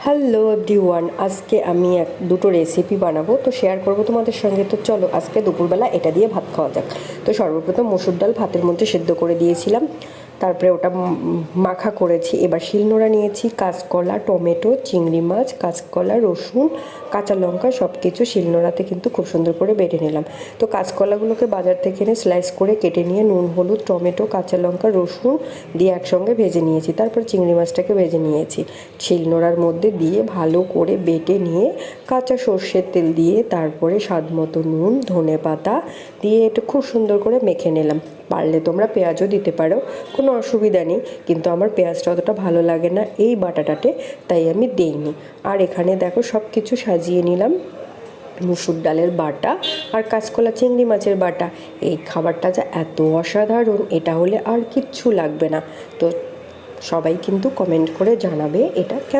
Hello everyone, আজকে আমি দুটো রেসিপি বানাবো, তো শেয়ার করব তোমাদের সঙ্গে। তো চলো আজকে দুপুরবেলা এটা দিয়ে ভাত খাওয়া যাক। তো সর্বপ্রথম মসুর ডাল ভাতের মধ্যে সেদ্ধ করে দিয়েছিলাম, তারপরে ওটা মাখা করেছি। এবার শিলনোড়া নিয়েছি, কাঁচকলা, টমেটো, চিংড়ি মাছ, কাঁচকলা, রসুন, কাঁচা লঙ্কা সব কিছু শিলনোড়াতে কিন্তু খুব সুন্দর করে বেটে নিলাম। তো কাঁচকলাগুলোকে বাজার থেকে এনে স্লাইস করে কেটে নিয়ে নুন, হলুদ, টমেটো, কাঁচা লঙ্কা, রসুন দিয়ে একসঙ্গে ভেজে নিয়েছি। তারপর চিংড়ি মাছটাকে ভেজে নিয়েছি, শিলনোড়ার মধ্যে দিয়ে ভালো করে বেটে নিয়ে কাঁচা সর্ষের তেল দিয়ে তারপরে স্বাদ মতো নুন, ধনে পাতা দিয়ে এটা খুব সুন্দর করে মেখে নিলাম। পারলে তোমরা পেঁয়াজও দিতে পারো, কোনো অসুবিধা নেই, কিন্তু আমার পেঁয়াজটা অতটা ভালো লাগে না এই বাটাটাতে, তাই আমি দিইনি। আর এখানে দেখো সব কিছু সাজিয়ে নিলাম, মুসুর ডালের বাটা আর কাঁচকলা চিংড়ি মাছের বাটা। এই খাবারটা যা এত অসাধারণ, এটা হলে আর কিচ্ছু লাগবে না। তো সবাই কিন্তু কমেন্ট করে জানাবে এটা কেমন।